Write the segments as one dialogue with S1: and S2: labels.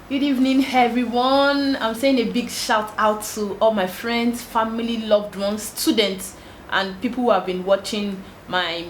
S1: Good evening, everyone. I'm saying a big shout out to all my friends, family, loved ones, students, and people who have been watching my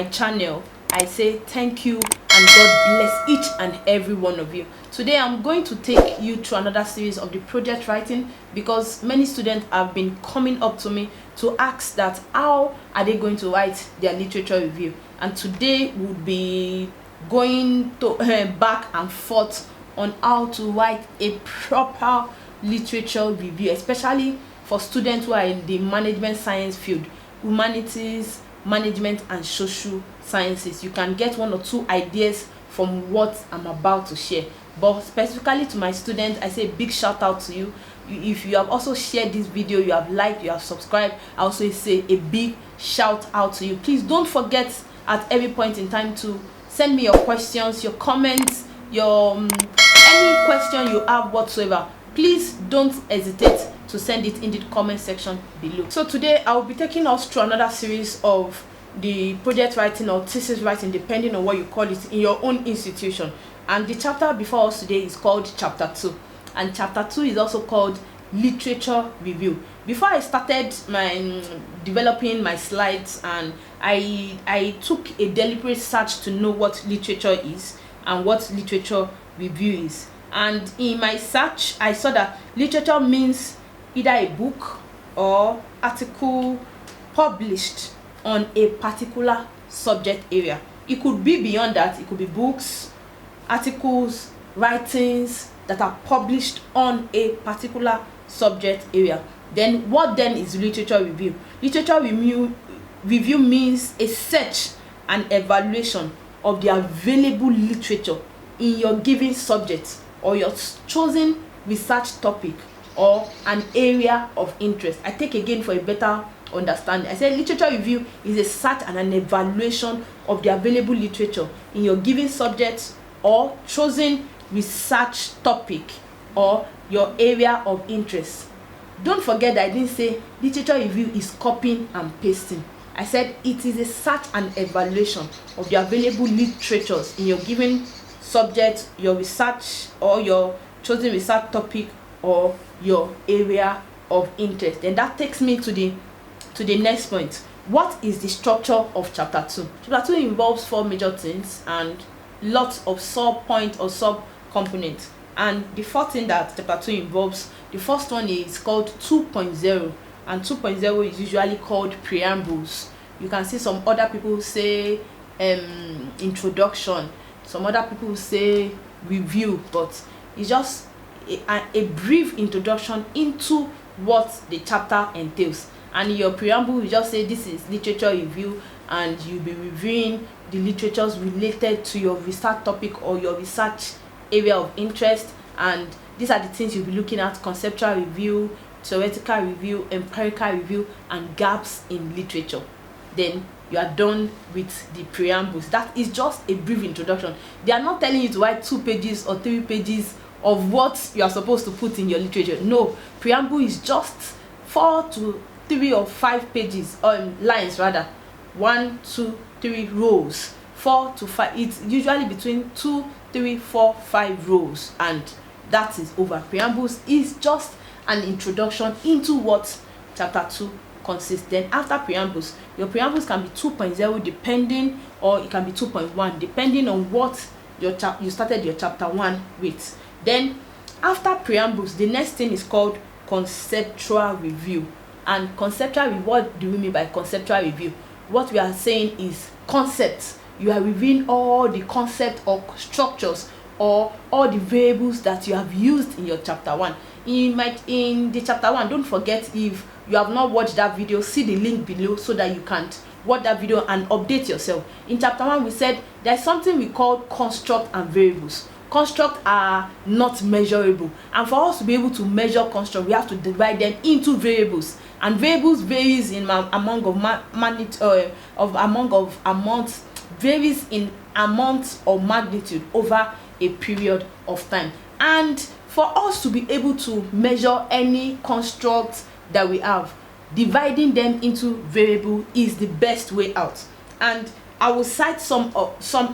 S1: channel. I say thank you and God bless each and every one of you. Today I'm going to take you through another series of the project writing, because many students have been coming up to me to ask that how are they going to write their literature review, and today we'll be going to back and forth on how to write a proper literature review, especially for students who are in the management science field, humanities, management and social sciences. You can get one or two ideas from what I'm about to share, but specifically to my students, I say a big shout out to you. If you have also shared this video, you have liked, you have subscribed, I also say a big shout out to you. Please don't forget at every point in time to send me your questions, your comments, your any question you have whatsoever. Please don't hesitate to send it in the comment section below. So today I will be taking us through another series of the project writing or thesis writing, depending on what you call it in your own institution. And the chapter before us today is called chapter 2, and chapter 2 is also called literature review. Before I started developing my slides, and I took a deliberate search to know what literature is and what literature review is. And in my search I saw that literature means either a book or article published on a particular subject area. It could be beyond that. It could be books, articles, writings that are published on a particular subject area. Then what then is literature review? Literature review means a search and evaluation of the available literature in your given subject or your chosen research topic or an area of interest. I take again for a better understanding. I said literature review is a search and an evaluation of the available literature in your given subject or chosen research topic or your area of interest. Don't forget that I didn't say literature review is copying and pasting. I said it is a search and evaluation of the available literatures in your given subject, your research or your chosen research topic or your area of interest. Then that takes me to the next point. What is the structure of chapter 2? Chapter 2 involves 4 major things and lots of sub point or sub components. And the first thing that chapter 2 involves, the first one is called 2.0, and 2.0 is usually called preambles. You can see some other people say introduction, some other people say review, but it's just a brief introduction into what the chapter entails. And in your preamble you just say this is literature review, and you'll be reviewing the literatures related to your research topic or your research area of interest. And these are the things you'll be looking at: conceptual review, theoretical review, empirical review, and gaps in literature. Then you are done with the preambles. That is just a brief introduction. They are not telling you to write 2 pages or 3 pages of what you are supposed to put in your literature. No, preamble is just 4 to 3 or 5 pages, or lines rather, 1, 2, 3 rows, 4 to 5. It's usually between 2, 3, 4, 5 rows, and that is over. Preambles is just an introduction into what chapter 2 consists. Then after preambles, your preambles can be 2.0 depending, or it can be 2.1 depending on what you started your chapter 1 with. Then after preambles, the next thing is called conceptual review. And conceptual review, what do we mean by conceptual review? What we are saying is concepts. You are reviewing all the concepts or structures or all the variables that you have used in your chapter 1. In the chapter 1, don't forget, if you have not watched that video, see the link below so that you can watch that video and update yourself. In chapter 1 we said there's something we call construct and variables. Construct are not measurable, and for us to be able to measure construct, we have to divide them into variables, and variables varies in amount or magnitude over a period of time. And for us to be able to measure any construct that we have, dividing them into variable is the best way out. And I will cite some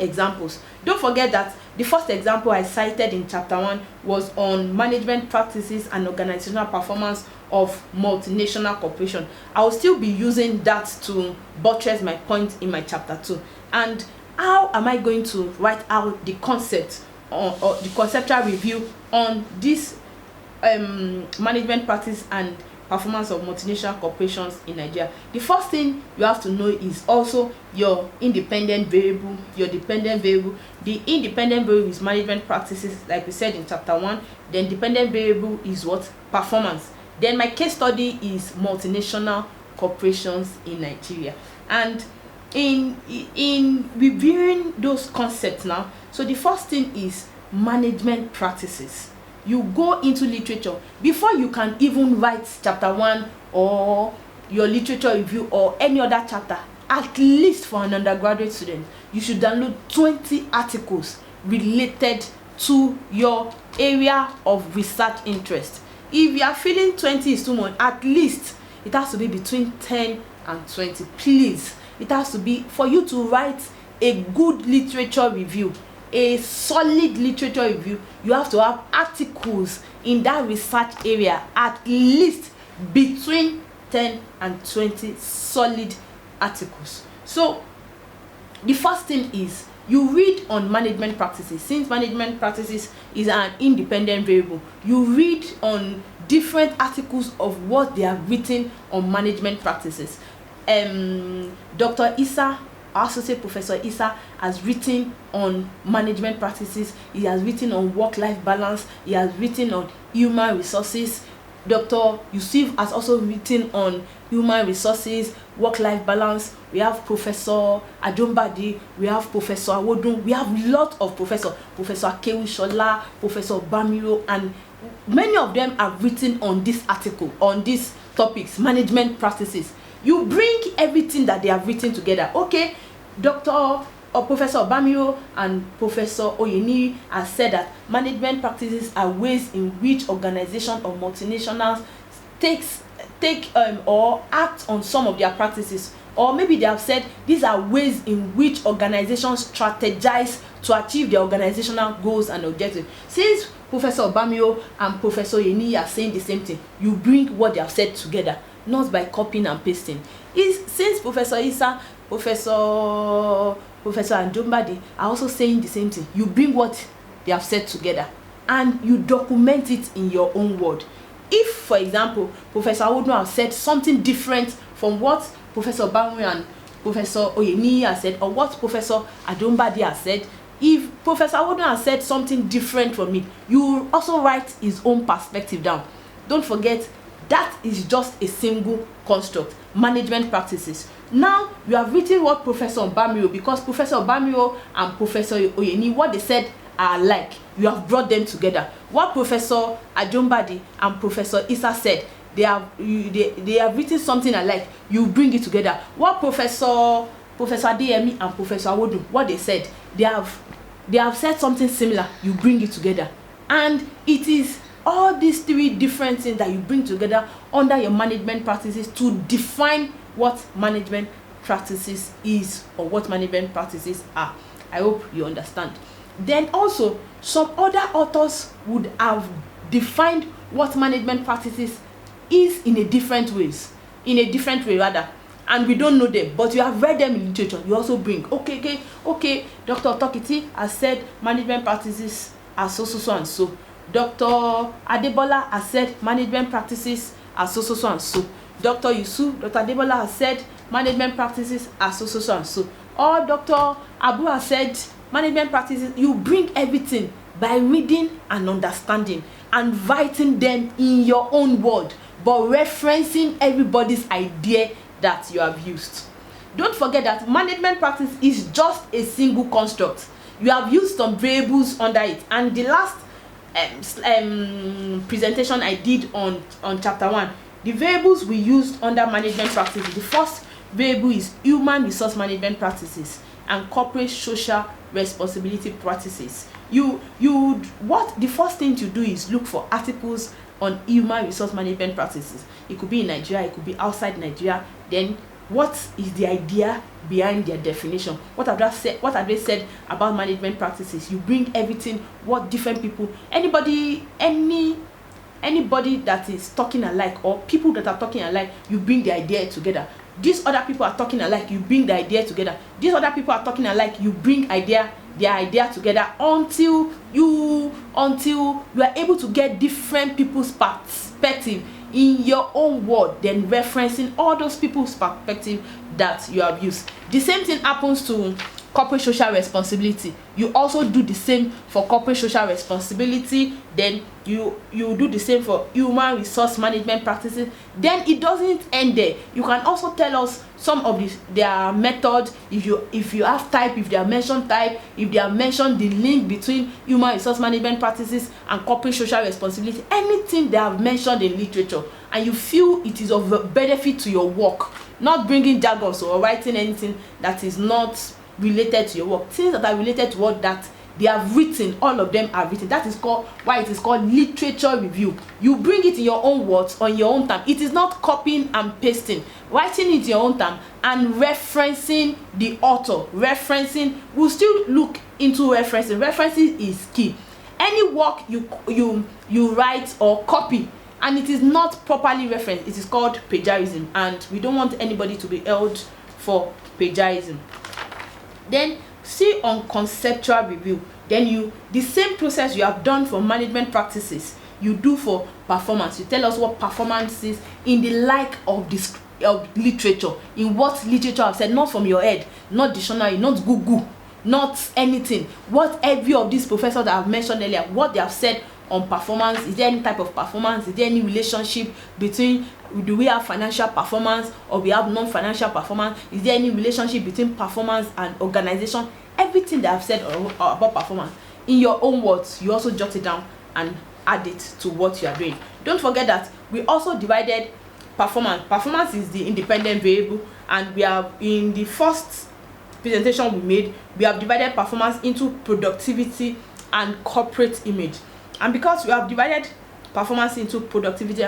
S1: examples. Don't forget that The first example I cited in chapter 1 was on management practices and organizational performance of multinational corporation. I will still be using that to buttress my point in my chapter 2. And how am I going to write out the concept or the conceptual review on this management practice and performance of multinational corporations in Nigeria? The first thing you have to know is also your independent variable, your dependent variable. The independent variable is management practices, like we said in chapter 1. Then dependent variable is what? Performance. Then my case study is multinational corporations in Nigeria. And in reviewing those concepts now, so the first thing is management practices. You go into literature before you can even write chapter 1 or your literature review or any other chapter. At least for an undergraduate student, you should download 20 articles related to your area of research interest. If you are feeling 20 is too much, at least it has to be between 10 and 20. Please, it has to be for you to write a good literature review, a solid literature review. You have to have articles in that research area, at least between 10 and 20 solid articles. So the first thing is you read on management practices. Since management practices is an independent variable, you read on different articles of what they have written on management practices. Dr. Issa, Associate Professor Issa, has written on management practices. He has written on work-life balance. He has written on human resources. Dr. Yusuf has also written on human resources, work-life balance. We have Professor Ajombadi, we have Professor Awodun, we have a lot of professors, Professor Akewi Shola, Professor Bamiro, and many of them have written on this article, on these topics, management practices. You bring everything that they have written together. Okay, Dr. or Professor Bamiro and Professor Oyeni has said that management practices are ways in which organizations or multinationals take or act on some of their practices, or maybe they have said these are ways in which organizations strategize to achieve their organizational goals and objectives. Since Professor Bamiro and Professor Oyeni are saying the same thing, you bring what they have said together, not by copying and pasting. Since Professor Issa, Professor Anjombadi are also saying the same thing, you bring what they have said together and you document it in your own word. If, for example, Professor Awodun has said something different from what Professor Bamiro and Professor Oyeni has said, or what Professor Anjombadi has said, if Professor Awodun has said something different from me, you also write his own perspective down. Don't forget, that is just a single construct, management practices. Now you have written what Professor Bamiro, because Professor Bamiro and Professor Oyeni, what they said are alike. You have brought them together. What Professor Ajombadi and Professor Issa said, they have written something alike. You bring it together. What Professor Adeyemi and Professor Awodun, what they said, they have said something similar. You bring it together, and it is all these three different things that you bring together under your management practices to define what management practices is or what management practices are. I hope you understand. Then also, some other authors would have defined what management practices is in a different way rather, and we don't know them, but you have read them in literature. You also bring, okay, Dr. Tokiti has said management practices are so and so. Dr. Adebola has said management practices are so and so. Dr. Yusuf, Dr. Adebola has said management practices are so and so. Or Dr. Abu has said management practices. You bring everything by reading and understanding and writing them in your own word, but referencing everybody's idea that you have used. Don't forget that management practice is just a single construct. You have used some variables under it, and the last presentation I did on chapter 1, the variables we used under management practices. The first variable is human resource management practices and corporate social responsibility practices. What the first thing to do is look for articles on human resource management practices. It could be in Nigeria, it could be outside Nigeria. Then what is the idea behind their definition, what have they said about management practices. You bring everything, what different people, anybody that is talking alike, or people that are talking alike, you bring the idea together. These other people are talking alike, you bring the idea together. These other people are talking alike, you bring their idea together, until you are able to get different people's perspective in your own word, then referencing all those people's perspective that you have used. The same thing happens to corporate social responsibility. You also do the same for corporate social responsibility, then you do the same for human resource management practices. Then it doesn't end there. You can also tell us some of their method, if you have type, if they are mentioned type, if they are mentioned the link between human resource management practices and corporate social responsibility, anything they have mentioned in literature, and you feel it is of benefit to your work, not bringing jargons or writing anything that is not related to your work, things that are related to what that they have written, all of them are written. That is why it is called literature review. You bring it in your own words, on your own time. It is not copying and pasting, writing it in your own time and referencing the author. We'll still look into referencing is key. Any work you write or copy and it is not properly referenced, it is called plagiarism, and we don't want anybody to be held for plagiarism. Then see on conceptual review, then the same process you have done for management practices, you do for performance. You tell us what performance is in the like of this of literature, in what literature I've said, not from your head, not dictionary, not Google, not anything. What every of these professors that I've mentioned earlier, what they have said on performance. Is there any type of performance? Is there any relationship between, do we have financial performance or we have non-financial performance? Is there any relationship between performance and organization? Everything that I've said about performance, in your own words, you also jot it down and add it to what you are doing. Don't forget that we also divided performance is the independent variable, and we have, in the first presentation we made, we have divided performance into productivity and corporate image. And because we have divided performance into productivity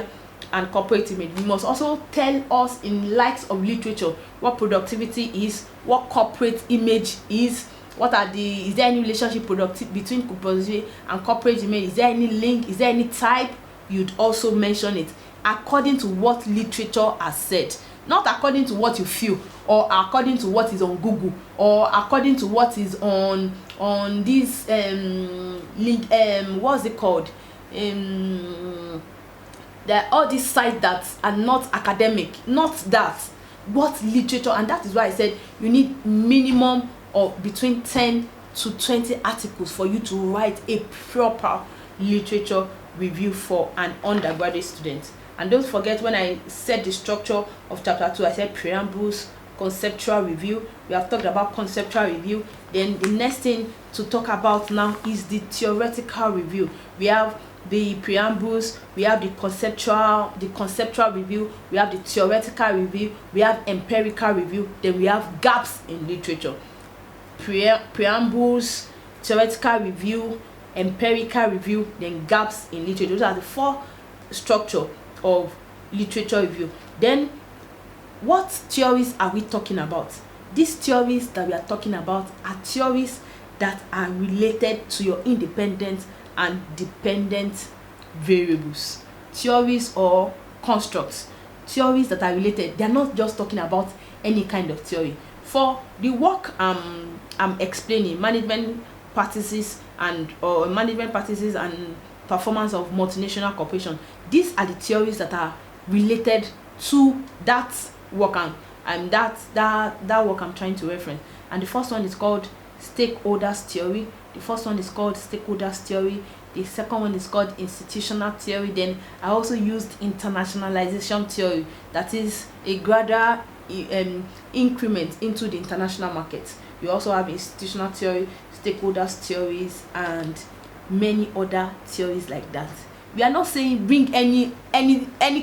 S1: and corporate image, we must also tell us in likes of literature what productivity is, what corporate image is, is there any relationship between productivity and corporate image? Is there any link? Is there any type? You'd also mention it according to what literature has said, not according to what you feel, or according to what is on Google, or according to what is on this link, what's it called, there are all these sites that are not academic, not that, what literature. And that is why I said you need minimum of between 10 to 20 articles for you to write a proper literature review for an undergraduate student. And don't forget, when I said the structure of chapter 2, I said preambles, conceptual review. We have talked about conceptual review. Then the next thing to talk about now is the theoretical review. We have the preambles, we have the conceptual review, we have the theoretical review, we have empirical review, then we have gaps in literature. Preambles, theoretical review, empirical review, then gaps in literature. Those are the four structure of literature review. Then what theories are we talking about? These theories that we are talking about are theories that are related to your independent and dependent variables. Theories or constructs, theories that are related. They are not just talking about any kind of theory. For the work I'm explaining, management practices and performance of multinational corporation, these are the theories that are related to that work and that work I'm trying to reference. And the first one is called stakeholders theory. The second one is called institutional theory. Then I also used internationalization theory, that is a gradual increment into the international market. You also have institutional theory, stakeholders theories, and many other theories like that. We are not saying bring any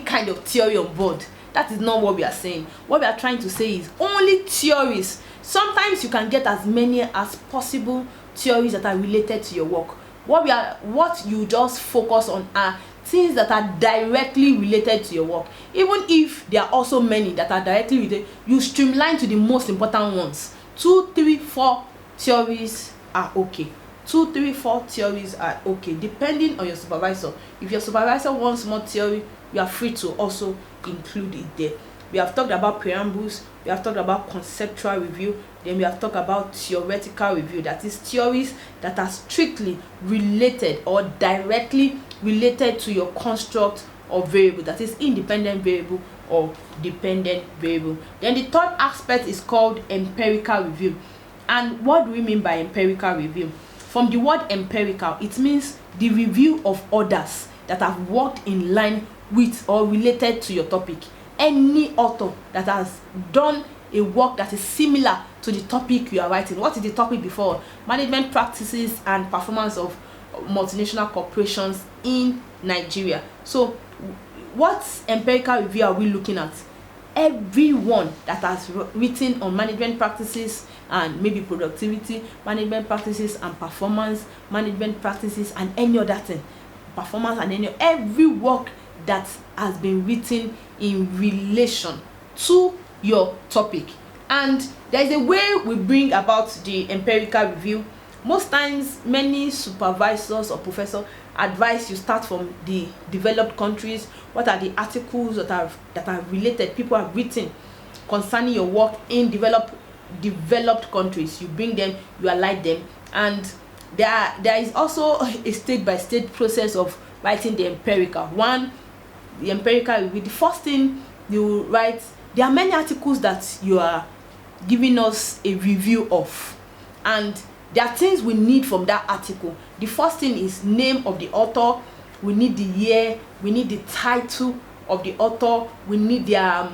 S1: kind of theory on board. That is not what we are saying. What we are trying to say is only theories. Sometimes you can get as many as possible theories that are related to your work. What you just focus on are things that are directly related to your work. Even if there are also many that are directly related, you streamline to the most important ones. 2, 3, 4 theories are okay. 2, 3, 4 theories are okay, depending on your supervisor. If your supervisor wants more theory, you are free to also include it there. We have talked about preambles, we have talked about conceptual review, then we have talked about theoretical review, that is theories that are strictly related or directly related to your construct of variable, that is independent variable or dependent variable. Then the third aspect is called empirical review. And what do we mean by empirical review? From the word empirical, it means the review of others that have worked in line with or related to your topic. Any author that has done a work that is similar to the topic you are writing. What is the topic before? Management practices and performance of multinational corporations in Nigeria. So what empirical review are we looking at? Everyone that has written on management practices and maybe productivity, management practices and performance, management practices and any other thing, performance and every work that has been written in relation to your topic. And there is a way we bring about the empirical review. Most times, many supervisors or professors advise you start from the developed countries. What are the articles that are related, people have written concerning your work in developed countries? You bring them, you align them, and there is also a stage-by-stage process of writing the empirical one. The empirical review, the first thing you write, there are many articles that you are giving us a review of, and there are things we need from that article. The first thing is name of the author, we need the year, we need the title of the author, we need their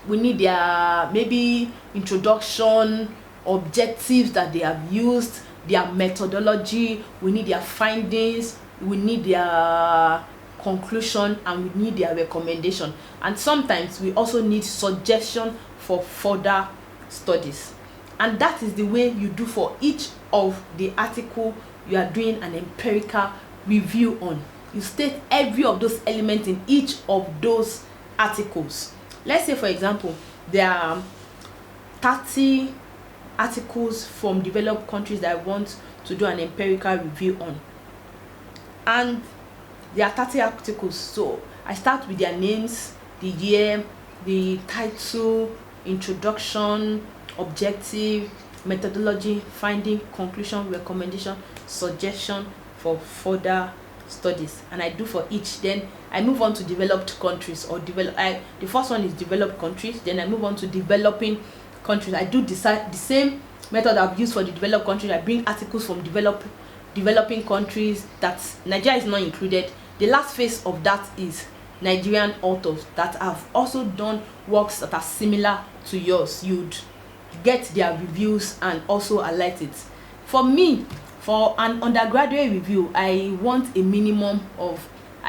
S1: maybe introduction, objectives that they have used, their methodology, we need their findings, we need their conclusion, and we need their recommendation. And sometimes we also need suggestion for further studies. And that is the way you do for each of the article you are doing an empirical review on. You state every of those elements in each of those articles. Let's say, for example, there are 30 articles from developed countries that I want to do an empirical review on, and there are 30 articles. So I start with their names, the year, the title, introduction, objective, methodology, finding, conclusion, recommendation, suggestion for further studies, and I do for each. Then I move on to developed countries, or the first one is developed countries, then I move on to developing countries. I do the same method I've used for the developed countries. I bring articles from developing countries that Nigeria is not included. The last phase of that is Nigerian authors that have also done works that are similar to yours. You'd get their reviews and also highlight it. For me, for an undergraduate review, I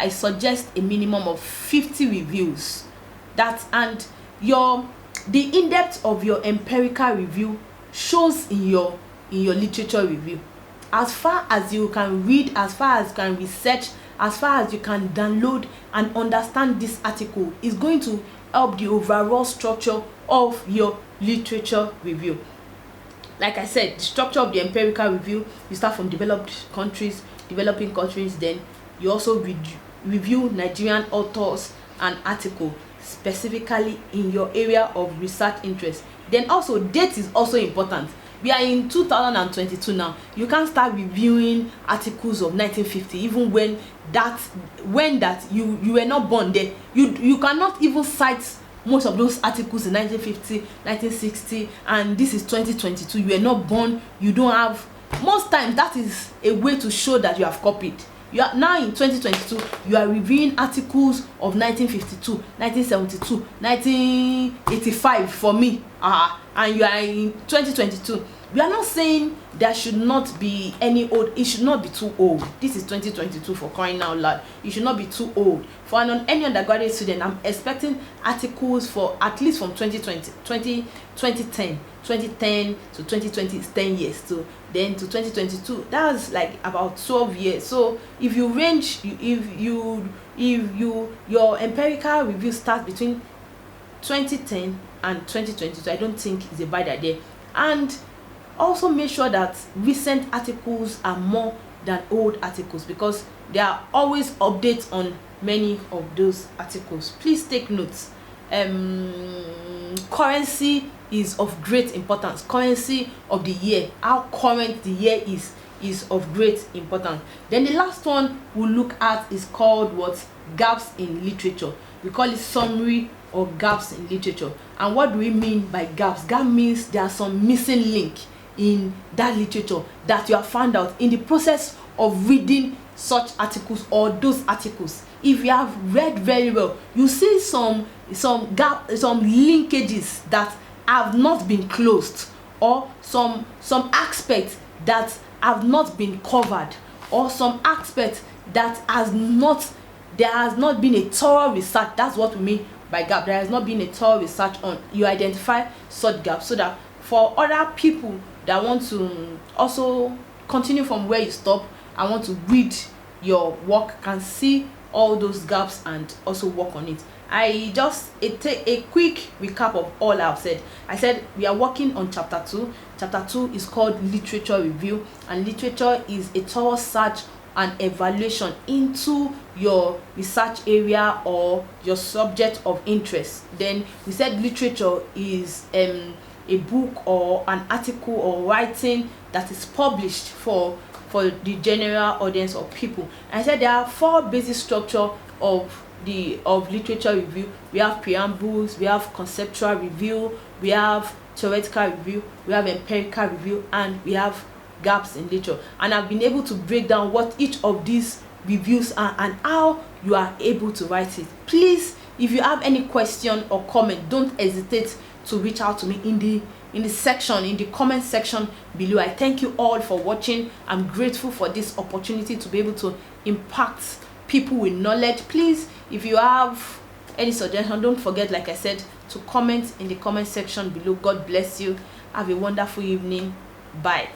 S1: suggest a minimum of 50 reviews. And the in-depth of your empirical review shows in your literature review. As far as you can read, as far as you can research, as far as you can download and understand this article, is going to help the overall structure of your literature review. Like I said, the structure of the empirical review, you start from developing countries, then you also review Nigerian authors and article specifically in your area of research interest. Then also, date is also important. We are in 2022 now. You can't start reviewing articles of 1950, even when you were not born there. You cannot even cite most of those articles in 1950, 1960, and this is 2022. You were not born. You don't have. Most times that is a way to show that you have copied. You are now in 2022. You are reviewing articles of 1952, 1972, 1985 for me. And you are in 2022. We are not saying there should not be any old, it should not be too old. This is 2022, for crying out loud. It should not be too old. For any undergraduate student, I'm expecting articles for at least from 2010 to 2020 is 10 years. So then to 2022, that's like about 12 years. So if you range, if your empirical review starts between 2010 and 2022, I don't think it's a bad idea. And also make sure that recent articles are more than old articles, because there are always updates on many of those articles. Please take notes. Currency is of great importance. Currency of the year, how current the year is of great importance. Then the last one we'll look at is called what? Gaps in literature. We call it summary or gaps in literature. And what do we mean by gaps? Gap means there are some missing link in that literature that you have found out in the process of reading such articles or those articles. If you have read very well, you see some linkages that have not been closed, or some aspects that have not been covered, or some aspects that there has not been a thorough research. That's what we mean by gap. There has not been a thorough research on. You identify such gaps so that for other people that want to also continue from where you stop and want to read your work can see all those gaps and also work on it. I just take a quick recap of all I've said. I said we are working on chapter 2. Chapter 2 is called literature review, and literature is a thorough search and evaluation into your research area or your subject of interest. Then we said literature is a book or an article or writing that is published for the general audience of people. And I said there are 4 basic structure of literature review. We have preambles, we have conceptual review, we have theoretical review, we have empirical review, and we have gaps in literature. And I've been able to break down what each of these reviews are and how you are able to write it. Please, if you have any question or comment, don't hesitate to reach out to me in the comment section below. I thank you all for watching. I'm grateful for this opportunity to be able to impact people with knowledge. Please, if you have any suggestion, don't forget, like I said, to comment in the comment section below. God bless you. Have a wonderful evening. Bye.